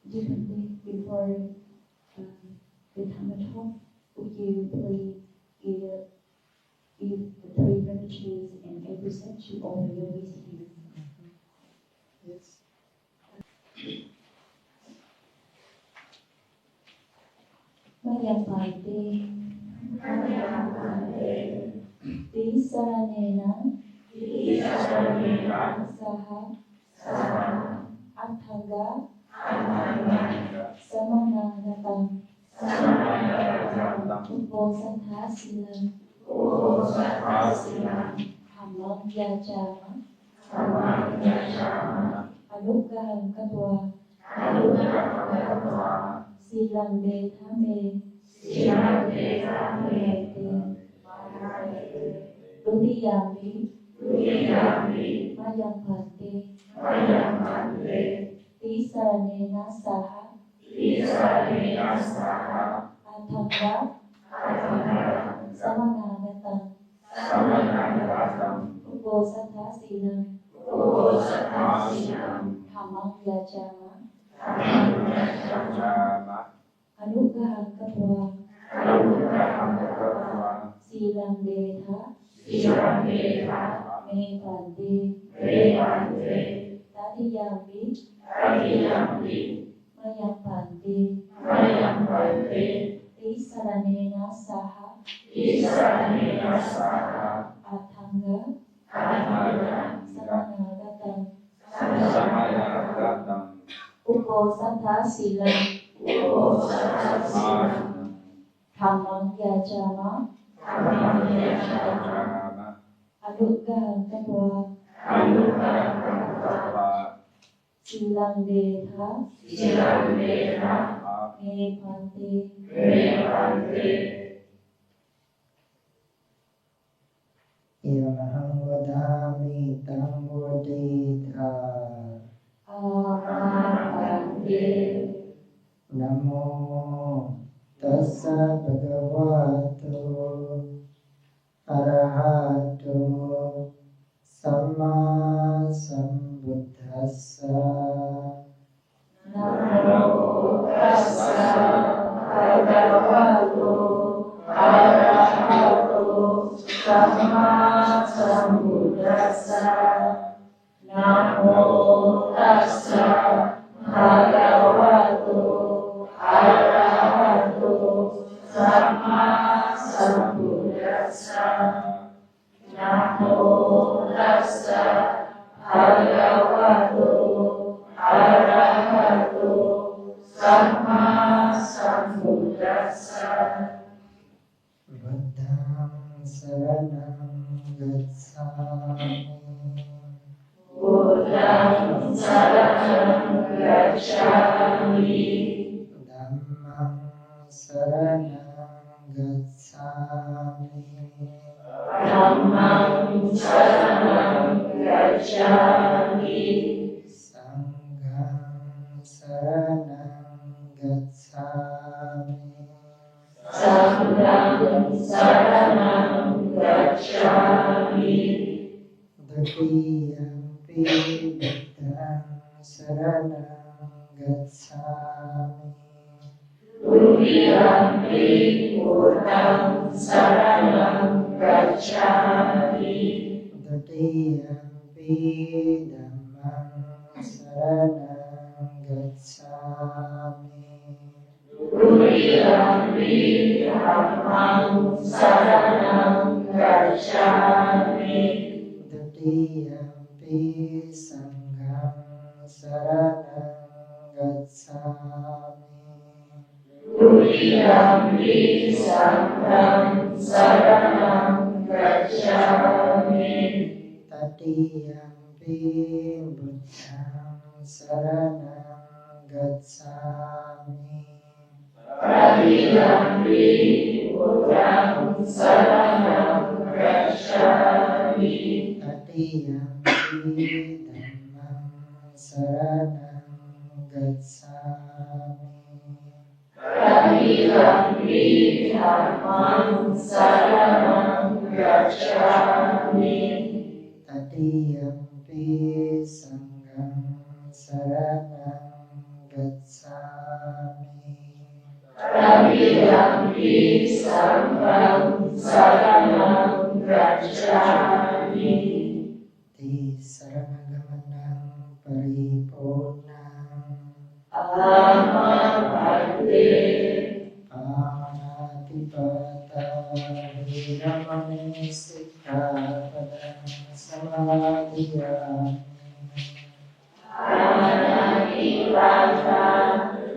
differently before the time at home? Would you please give the three refugees and every section over your visit here? Yes. Mayapante, Ti Saranena, Saha, Athaga, Samananatam, Uposatha Silam, Hamam Yajama, Anugaham Katwa, Silam Betame, Dudiyami, Mayampante, Ti Saranena Saha, Athaga, Samananatam, Uposatha Silam, Hamam Yajama, Anugaham Katwa, Silam Betha, Me Pante, Tadiyampi, Mayampante, Ti Saranena Saha, Athanga, Samanagatam, Uposatha Silam, Hamam Yajama, Anugaham Katwa, Silam Betha, Me Pante, Yamahang vadami tam voditha. Amapante, Namo tassa bhagavato arahato sama sambuddhassa. Namo tassa bhagavato arahato sama sambuddhassa. Namo tassa bhagavato arahato sama sambuddhassa. Namo tassa bhagavato arahato sama sambuddhassa. Buddhang saranam gacchami. Buddhang saranam gacchami. Dhammang saranam gacchami. Dhammang saranam gacchami. Sanghang saranam gacchami. Sanghang saranam gacchami. Dutiyampi buddhang saranam gacchami. Dutiyampi buddhang saranam gacchami. Dutiyampi dhammang saranam gacchami. Dutiyampi dhammang saranam gacchami. Dutiyampi sanghang saranam gacchami. Dutiyampi sanghang saranam gacchami. Tatiyampi buddhang saranam gacchami. Tatiyampi buddhang saranam gacchami. Tatiyampi dhammang saranam gacchami. Tatiyampi dhammang saranam gacchami. Tatiyampi sanghang saranam gacchami. Titiyampi sambam saranam gacchami. Tisaranagamana paripurnam Amapante. Panatipata viramani sikkhapadam samadhiyami. Anatipata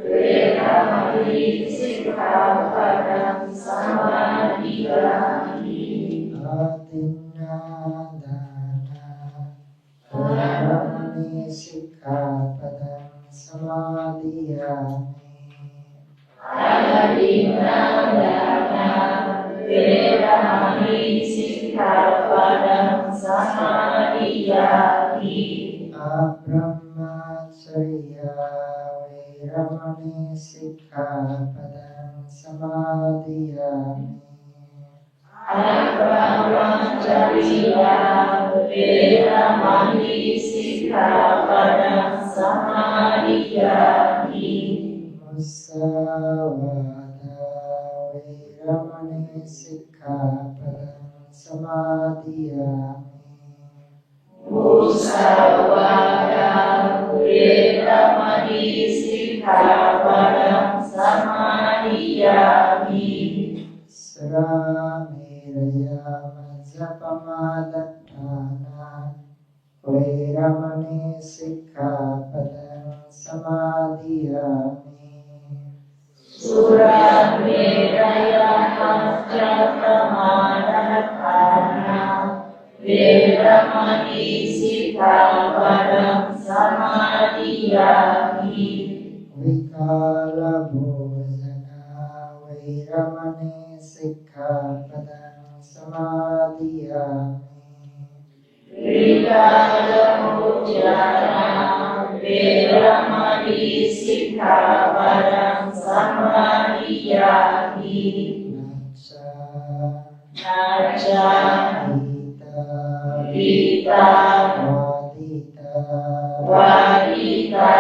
veramani sikkhapadam samadhiyami. Atinadana viramani sikkhapadam samadhiyami. Adinadana veramani sikkhapadam samadhiyami. Abrahmacharya viramani sikkhapadam samadhiyami. Abrahmacharya veramani sikkhapadam samadhiyami. Musavada viramani sikkhapadam samadhiyami. Musavada veramani sikkhapadam samadhiyami. Sramiraya majapamadatthana viramani sikkhapadam samadhiyami. Surameraya majapamadatthana veramani sikkhapadam samadhiyami. Vikala bhojana viramani sikkhapadam samadhiyami. Vikalabhujana veramani sikkhapadam samadhiyami. Nacha Rita Vadita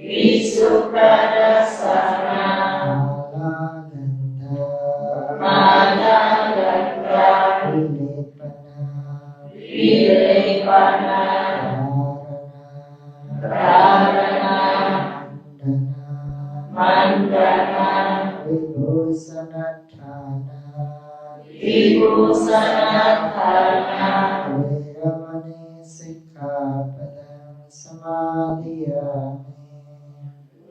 Visukadasana Malaganda Vilepana Dharana Mandana Vibhusanathana viramani sikkhapadam samadhiyami.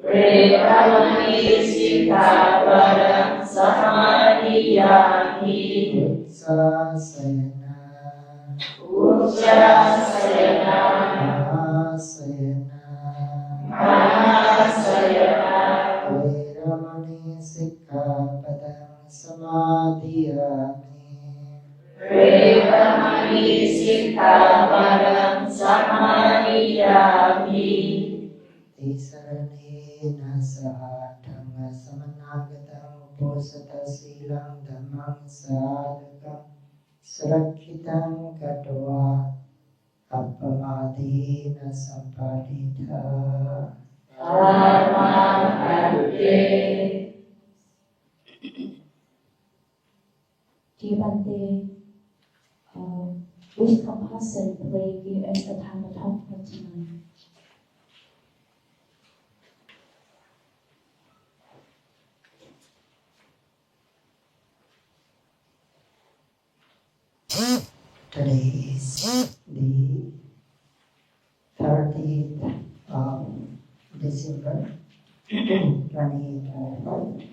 Veramani sikkhapadam samadhiyami. Utsasena Uccasena mahasena Mahasayana viramani sikkhapadam samadhiyami. Veramani sikkhapadam samadhiyami. Tisaranena saha dhamma samanagatam posata silang dhammam sadhakam surakitam katva appamadina sampadita. Amapante. Dear Bante, with compassion, please give us the time to talk for tonight. Today is the 30th of December 2025.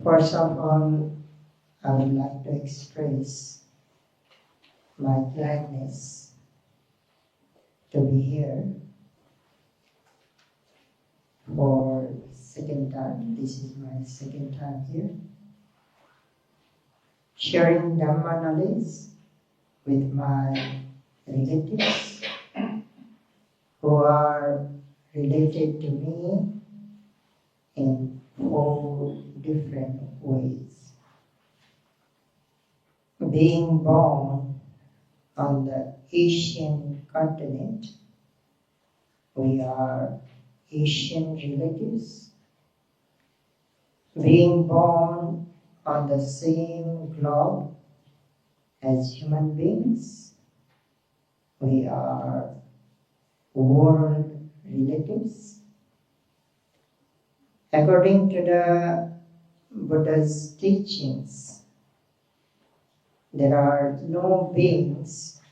First of all, I would like to express my gladness to be here for second time. This is my second time here, sharing Dhamma knowledge with my relatives who are related to me in 4 different ways. Being born on the Asian continent, We are Asian relatives, being born on the same globe as human beings. We are world relatives. According to the Buddha's teachings, there are no beings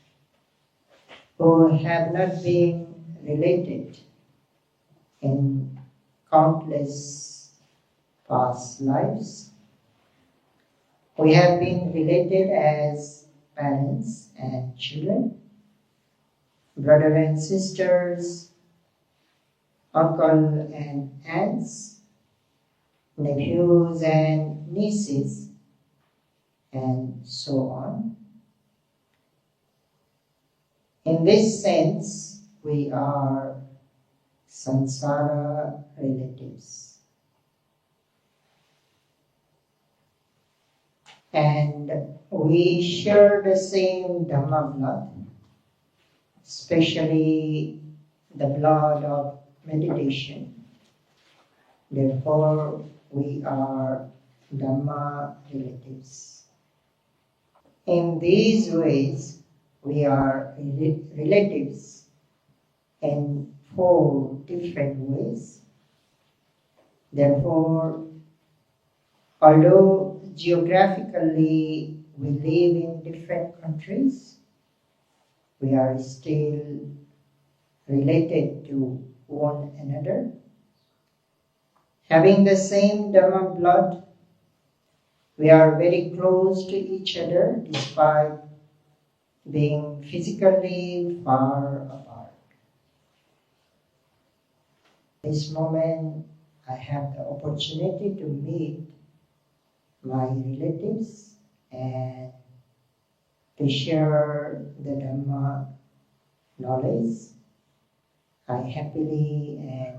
who have not been related in countless past lives. We have been related as parents and children, brothers and sisters, uncle and aunts, nephews and nieces, and so on. In this sense, we are samsara relatives. And we share the same Dhamma blood, especially the blood of meditation. Therefore, we are Dhamma relatives. In these ways, we are relatives in 4 different ways. Therefore, although geographically we live in different countries, we are still related to one another. Having the same Dhamma blood, we are very close to each other despite being physically far apart. This moment, I have the opportunity to meet my relatives and to share the Dhamma knowledge. I happily and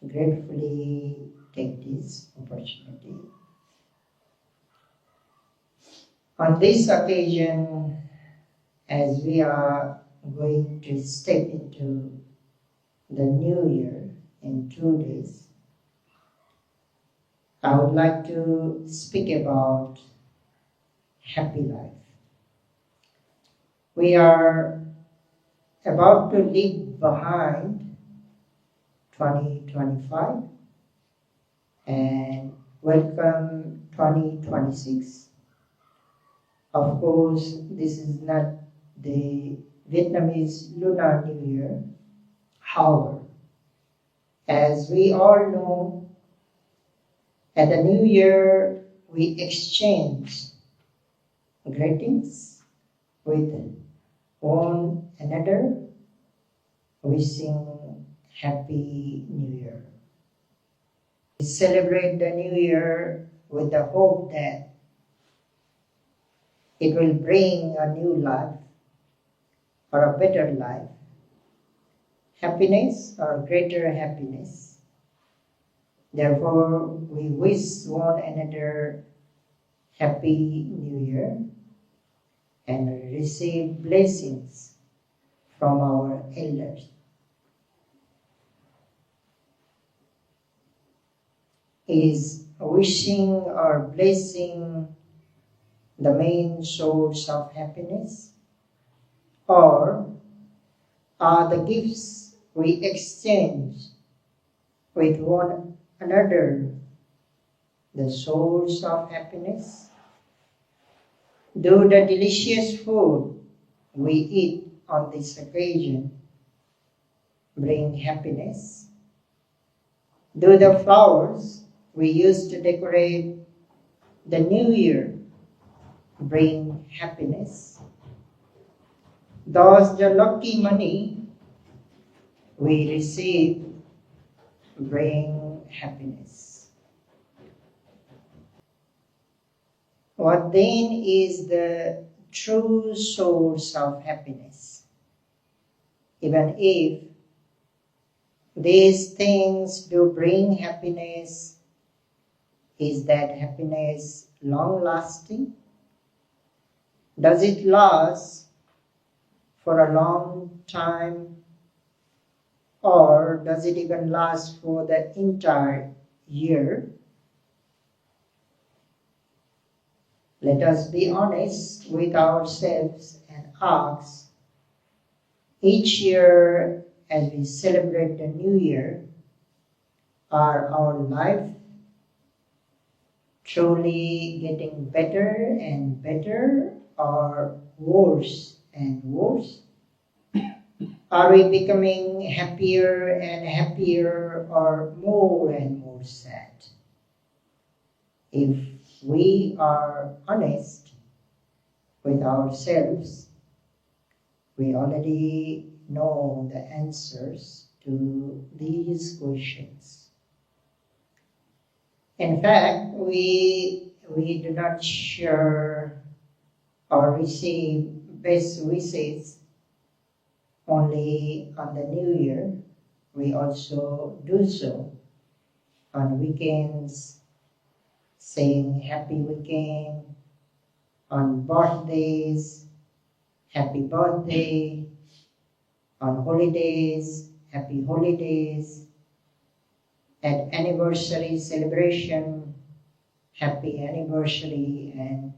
gratefully take this opportunity. On this occasion, as we are going to step into the new year in 2 days, I would like to speak about happy life. We are about to leave behind 2025 and welcome 2026. Of course, this is not the Vietnamese Lunar New Year. However, as we all know, at the New Year we exchange greetings with one another, wishing Happy New Year. We celebrate the New Year with the hope that it will bring a new life or a better life, happiness or greater happiness. Therefore, we wish one another Happy New Year and receive blessings from our elders. Is wishing or blessing the main source of happiness, or are the gifts we exchange with one another the source of happiness? Do the delicious food we eat on this occasion bring happiness? Do the flowers we use to decorate the new year bring happiness? Does the lucky money we receive bring happiness? What then is the true source of happiness? Even if these things do bring happiness, is that happiness long-lasting? Does it last for a long time? Or does it even last for the entire year? Let us be honest with ourselves and ask, each year as we celebrate the new year, are our life truly getting better and better or worse and worse? Are we becoming happier and happier or more and more sad? If we are honest with ourselves, we already know the answers to these questions. In fact, we do not share or receive best wishes only on the New Year. We also do so on weekends, saying happy weekend, on birthdays, happy birthday, on holidays, happy holidays, at anniversary celebration, happy anniversary, and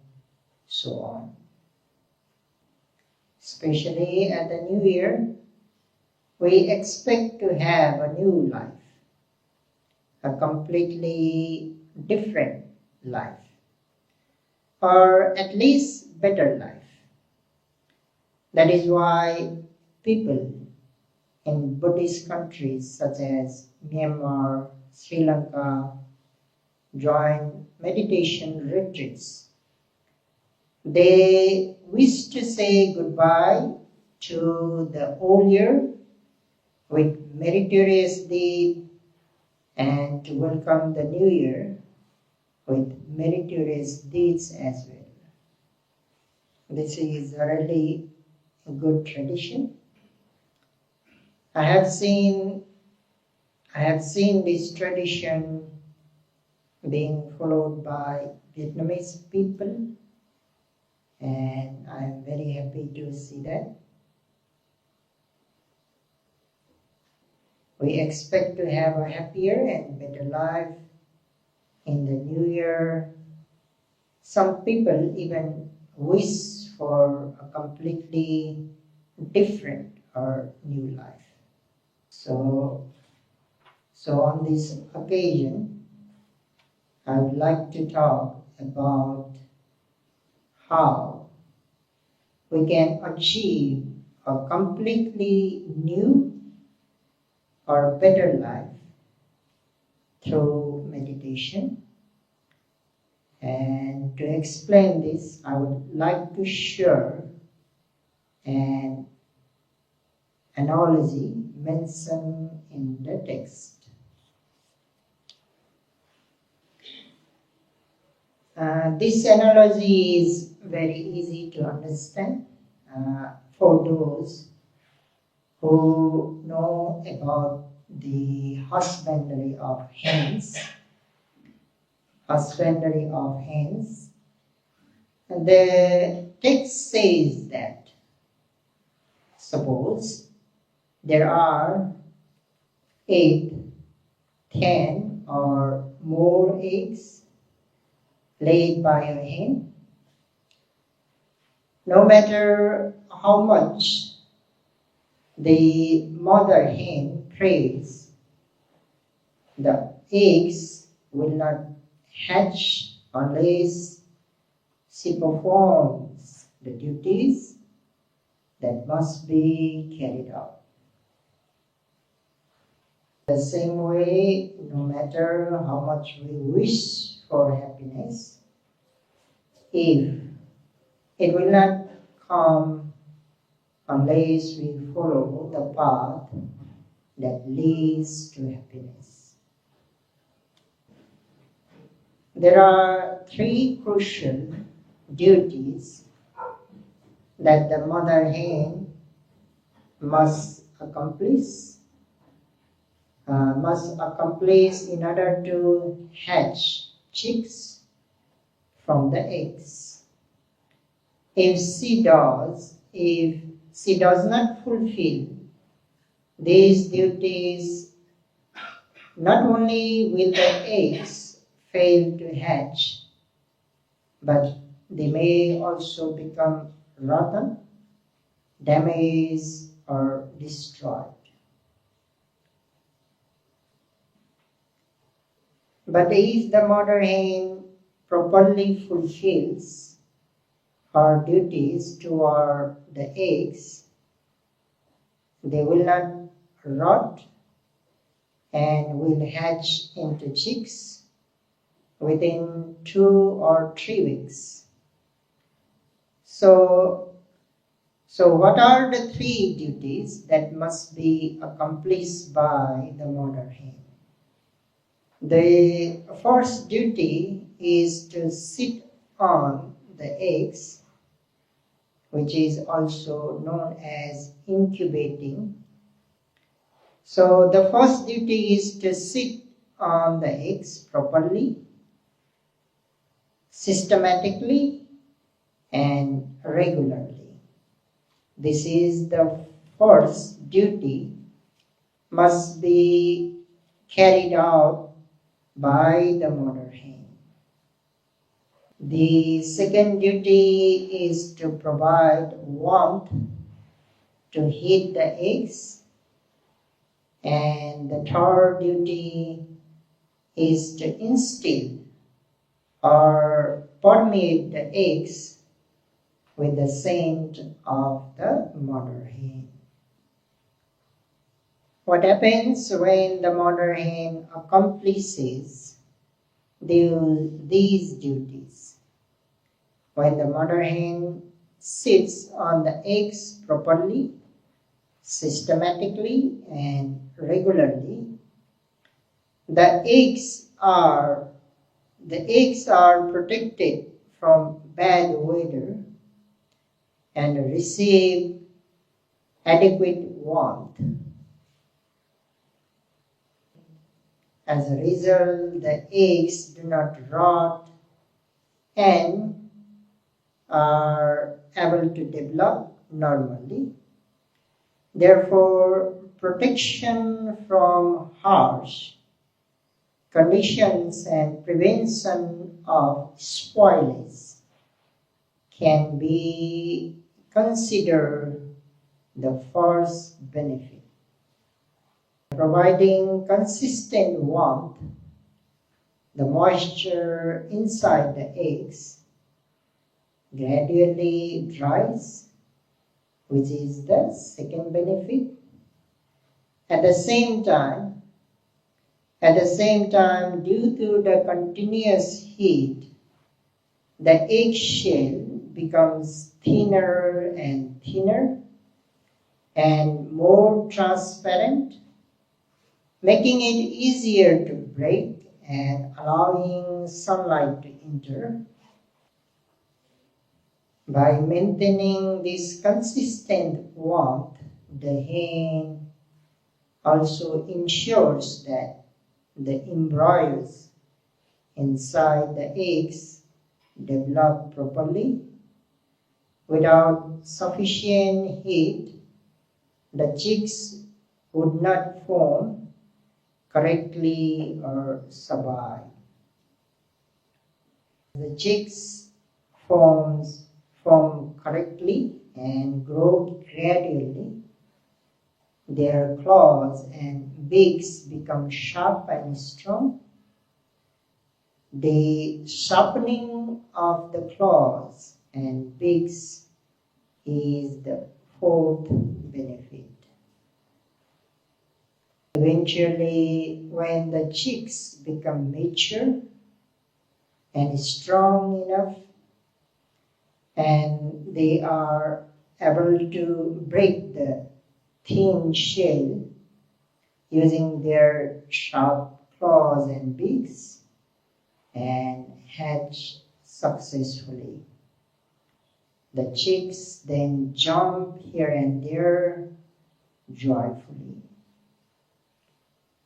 so on. Especially at the New Year, we expect to have a new life, a completely different life, or at least better life. That is why people in Buddhist countries such as Myanmar, Sri Lanka join meditation retreats. They wish to say goodbye to the old year with meritorious deed and to welcome the new year with meritorious deeds as well. This is a really good tradition. I have seen this tradition being followed by Vietnamese people, and I am very happy to see that. We expect to have a happier and better life in the new year. Some people even wish for a completely different or new life. So on this occasion, I would like to talk about how we can achieve a completely new or better life through meditation. And to explain this, I would like to share an analogy mentioned in the text. This analogy is very easy to understand for those who know about the husbandry of hens. Husbandry of hens. And the text says that suppose there are 8, 10 or more eggs laid by a hen. No matter how much the mother hen prays, the eggs will not hatch unless she performs the duties that must be carried out. The same way, no matter how much we wish for happiness, if it will not come unless we follow the path that leads to happiness. There are 3 crucial duties that the mother hen must accomplish in order to hatch chicks from the eggs. If she does not fulfill These duties, not only will the eggs fail to hatch, but they may also become rotten, damaged, or destroyed. But if the mother hen properly fulfills her duties toward the eggs, they will not rot and will hatch into chicks within 2 or 3 weeks. So what are the 3 duties that must be accomplished by the mother hen? The first duty is to sit on the eggs, which is also known as incubating. So the first duty is to sit on the eggs properly, systematically, and regularly. This is the first duty must be carried out by the mother hen. The second duty is to provide warmth to heat the eggs, and the third duty is to instill or permeate the eggs with the scent of the mother hen. What happens when the mother hen accomplishes these duties? When the mother hen sits on the eggs properly, systematically, and regularly, the eggs are protected from bad weather and receive adequate warmth. As a result, the eggs do not rot and are able to develop normally. Therefore, protection from harsh conditions and prevention of spoilage can be considered the first benefit. Providing consistent warmth, the moisture inside the eggs gradually dries, which is the second benefit. At the same time, due to the continuous heat, the eggshell becomes thinner and thinner and more transparent, making it easier to break and allowing sunlight to enter. By maintaining this consistent warmth, the hen also ensures that the embryos inside the eggs develop properly. Without sufficient heat, the chicks would not form correctly or survive. The chicks form correctly and grow gradually. Their claws and beaks become sharp and strong. The sharpening of the claws and beaks is the fourth benefit. Eventually, when the chicks become mature and strong enough, and they are able to break the thin shell using their sharp claws and beaks and hatch successfully. The chicks then jump here and there joyfully.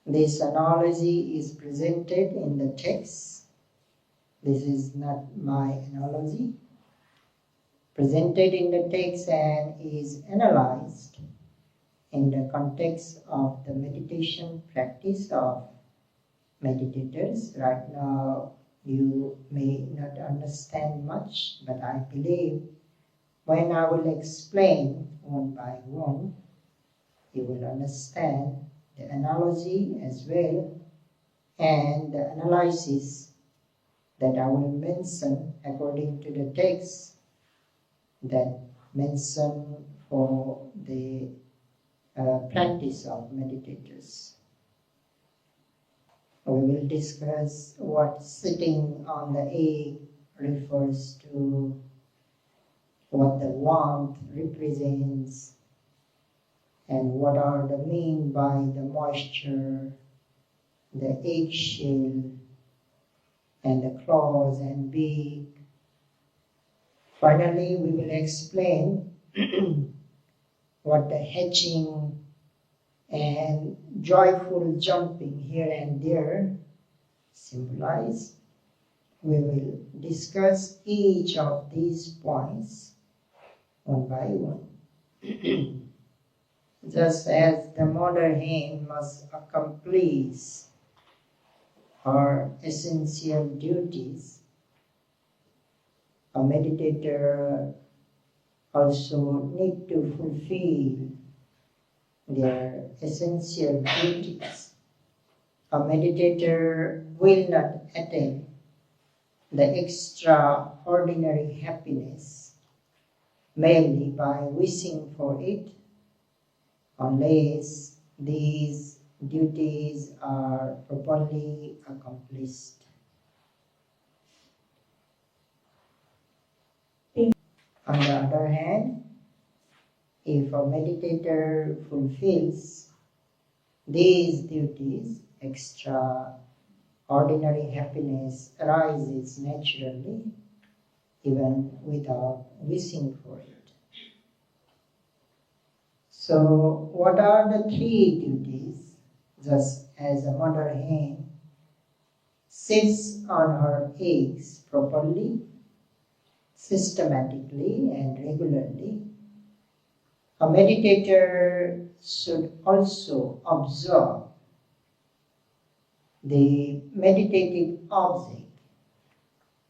This analogy is presented in the text. This is not my analogy. Presented in the text and is analyzed in the context of the meditation practice of meditators. Right now, you may not understand much, but I believe when I will explain one by one, you will understand the analogy as well and the analysis that I will mention according to the text that mention for the practice of meditators. We will discuss what sitting on the egg refers to, what the warmth represents, and what are the mean by the moisture, the eggshell, and the claws and beak. Finally, we will explain what the hatching and joyful jumping here and there symbolize. We will discuss each of these points one by one. Just as the mother hen must accomplish her essential duties, a meditator also need to fulfill their essential duties. A meditator will not attain the extraordinary happiness merely by wishing for it, unless these duties are properly accomplished. On the other hand, if a meditator fulfills these duties, extraordinary happiness arises naturally, even without wishing for it. So, what are the three duties? Just as a mother hen sits on her eggs properly, systematically and regularly, a meditator should also observe the meditative object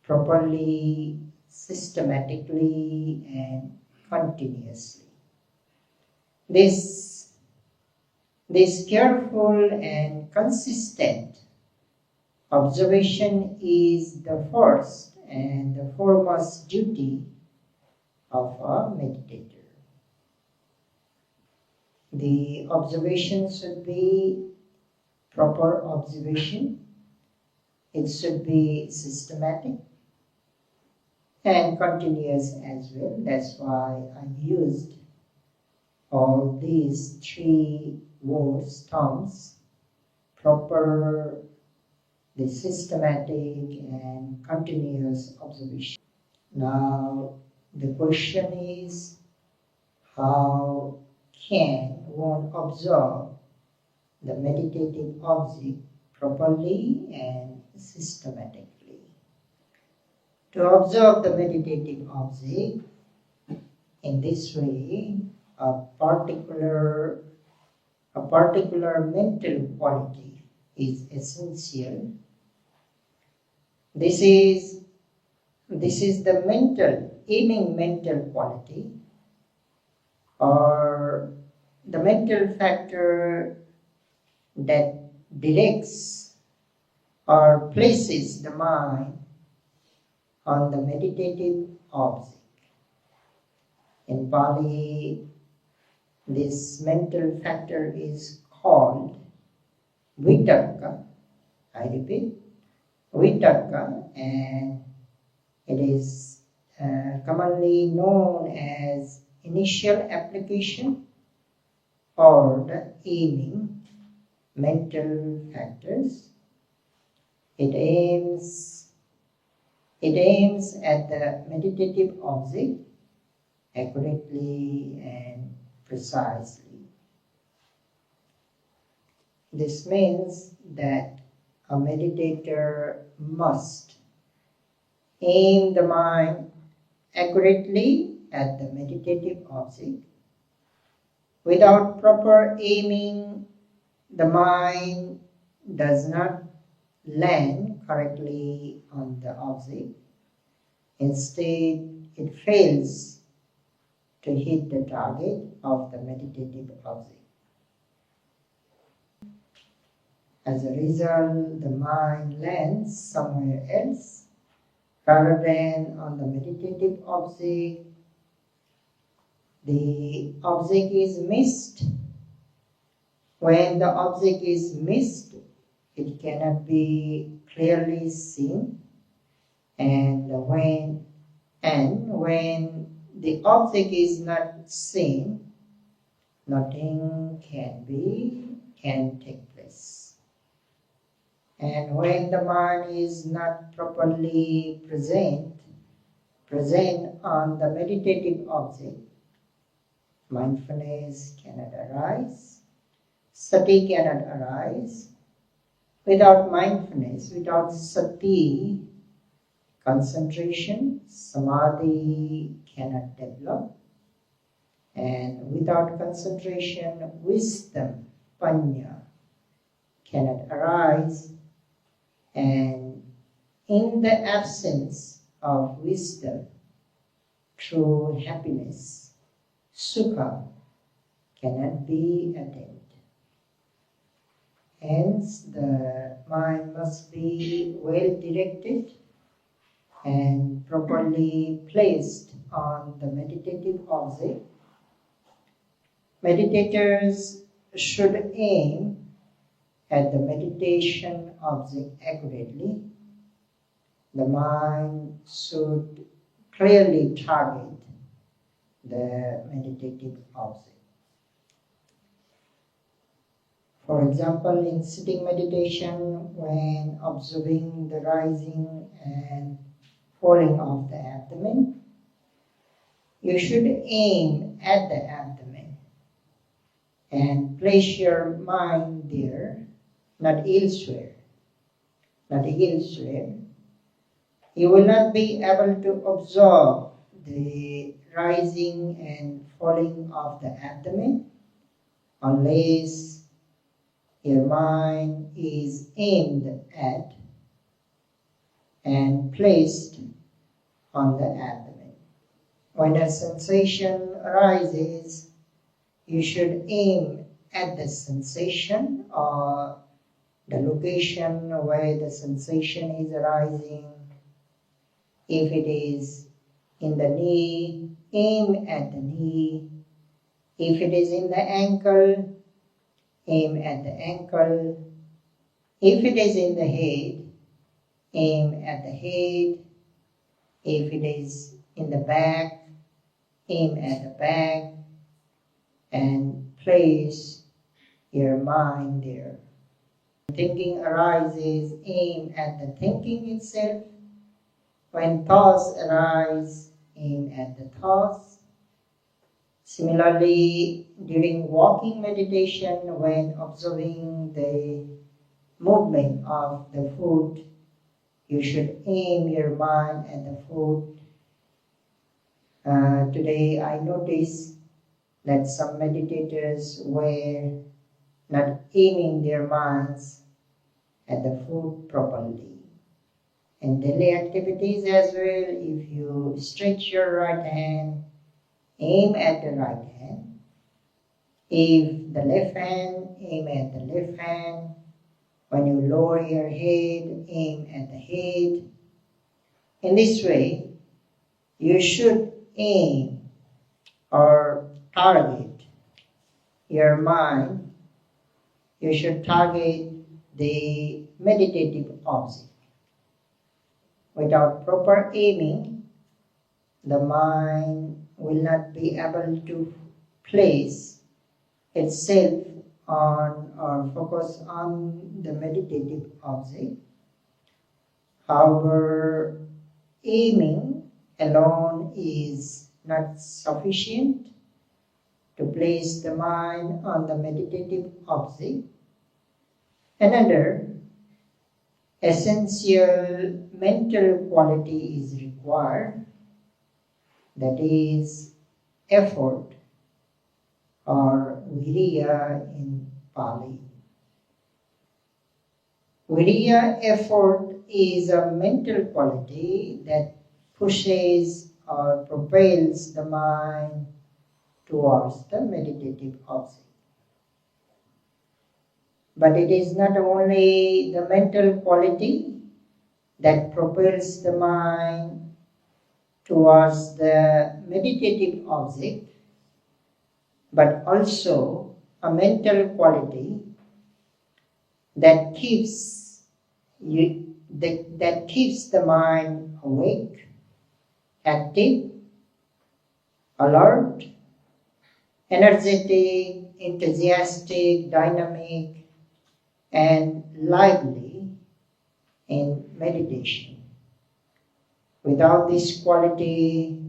properly, systematically and continuously. This careful and consistent observation is the first and the foremost duty of a meditator. The observation should be proper observation. It should be systematic and continuous as well. That's why I used all these three words, terms: proper, the systematic and continuous observation. Now the question is, how can one observe the meditative object properly and systematically? To observe the meditative object in this way, a particular mental quality is essential. This is the aiming mental quality, or the mental factor that directs or places the mind on the meditative object. In Pali, this mental factor is called vitakka. I repeat, vitakka, and it is commonly known as initial application or the aiming mental factors. It aims at the meditative object accurately and precisely. This means that a meditator must aim the mind accurately at the meditative object Without proper aiming, the mind does not land correctly on the object. Instead, it fails to hit the target of the meditative object. As a result, the mind lands somewhere else rather than on the meditative object. The object is missed. When the object is missed, it cannot be clearly seen, and when the object is not seen, nothing can take place. And when the mind is not properly present on the meditative object, mindfulness cannot arise, sati cannot arise. Without mindfulness, without sati, concentration, samadhi cannot develop. And without concentration, wisdom, panya, cannot arise. And in the absence of wisdom, true happiness, sukha, cannot be attained. Hence, the mind must be well directed and properly placed on the meditative object. Meditators should aim at the meditation object accurately. The mind should clearly target the meditative object. For example, in sitting meditation, when observing the rising and falling of the abdomen, you should aim at the abdomen and place your mind there, not elsewhere. Not elsewhere. You will not be able to observe the rising and falling of the abdomen unless your mind is aimed at and placed on the abdomen. When a sensation arises, you should aim at the sensation or the location where the sensation is arising. If it is in the knee, aim at the knee. If it is in the ankle, aim at the ankle. If it is in the head, aim at the head. If it is in the back, aim at the back, and place your mind there. Thinking arises, aim at the thinking itself. When thoughts arise, aim at the thoughts. Similarly, during walking meditation, when observing the movement of the foot, you should aim your mind at the foot. Today I noticed that some meditators were not aiming their minds at the foot properly. In daily activities as well, if you stretch your right hand, aim at the right hand. If the left hand, aim at the left hand. When you lower your head, aim at the head. In this way, you should aim or target your mind. You should target the meditative object. Without proper aiming, the mind will not be able to place itself on or focus on the meditative object. However, aiming alone is not sufficient to place the mind on the meditative object. Another essential mental quality is required, that is effort or viriya in Pali. Viriya, effort, is a mental quality that pushes or propels the mind towards the meditative object. But it is not only the mental quality that propels the mind towards the meditative object, but also a mental quality that keeps the mind awake, active, alert, energetic, enthusiastic, dynamic, and lively in meditation. Without this quality,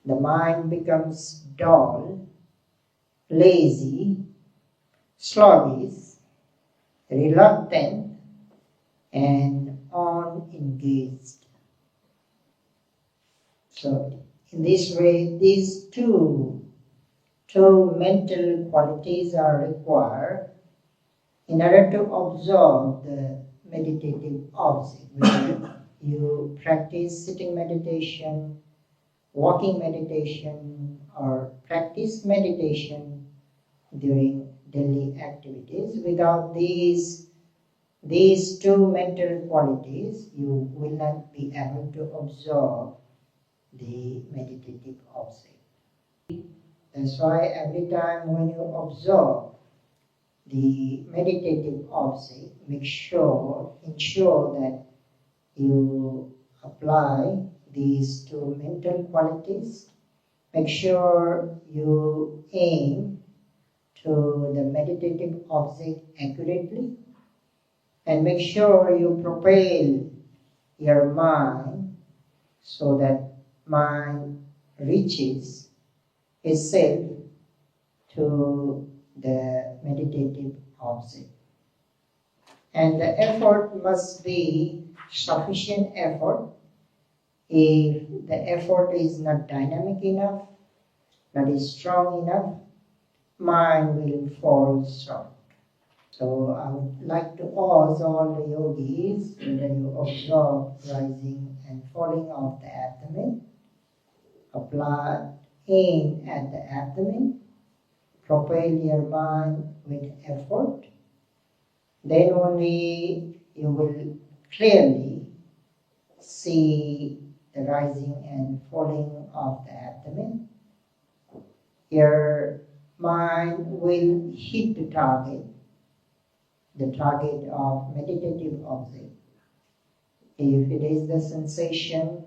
the mind becomes dull, lazy, sluggish, reluctant, and unengaged. So, in this way, these two mental qualities are required in order to observe the meditative object. Whether you practice sitting meditation, walking meditation, or practice meditation during daily activities, without these two mental qualities, you will not be able to observe the meditative object. That's why every time when you observe the meditative object, ensure that you apply these two mental qualities. Make sure you aim to the meditative object accurately, and make sure you propel your mind so that mind reaches itself to the meditative object. And the effort must be sufficient effort. If the effort is not dynamic enough, not is strong enough, mind will fall short. So I would like to ask all the yogis, whether you observe rising and falling of the abdomen, aim at the abdomen, propel your mind with effort, then only you will clearly see the rising and falling of the abdomen. Your mind will hit the target of meditative object. If it is the sensation,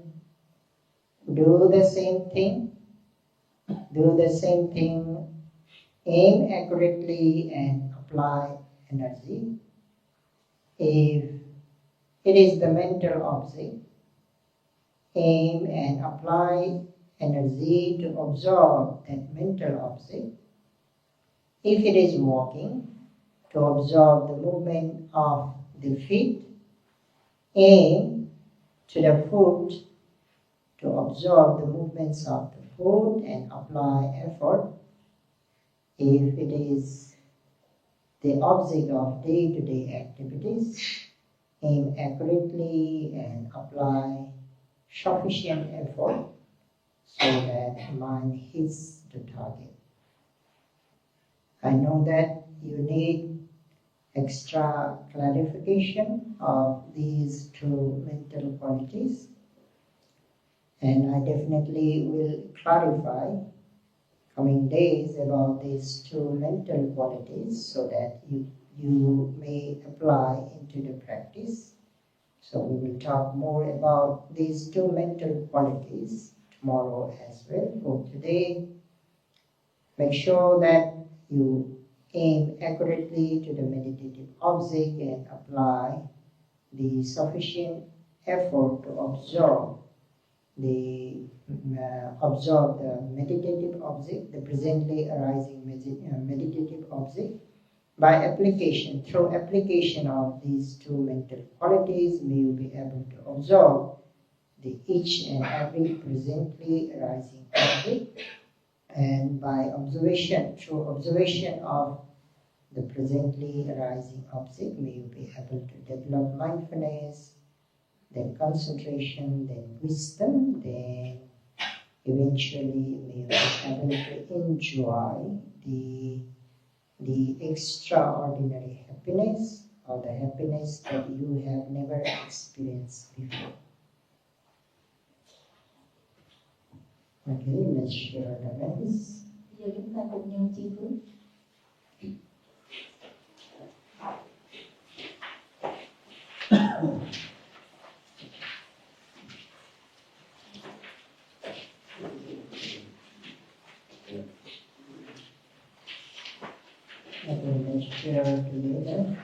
do the same thing, aim accurately and apply energy. If it is the mental object, aim and apply energy to observe that mental object. If it is walking, to observe the movement of the feet, aim to the foot to observe the movements of the foot and apply effort. If it is the object of day-to-day activities, aim accurately and apply sufficient effort so that mind hits the target. I know that you need extra clarification of these two mental qualities, and I definitely will clarify coming days about these two mental qualities so that you may apply into the practice. So we will talk more about these two mental qualities tomorrow as well. For today, make sure that you aim accurately to the meditative object and apply the sufficient effort to observe the meditative object, the presently arising meditative object. Through application of these two mental qualities, may you be able to observe each and every presently arising object And by observation, through observation of the presently arising object, may you be able to develop mindfulness, then concentration, then wisdom, then eventually may you be able to enjoy the extraordinary happiness, or the happiness that you have never experienced before. Okay, let's share the rest. Giờ chúng ta cùng nhau chia phước. Okay, let's share together.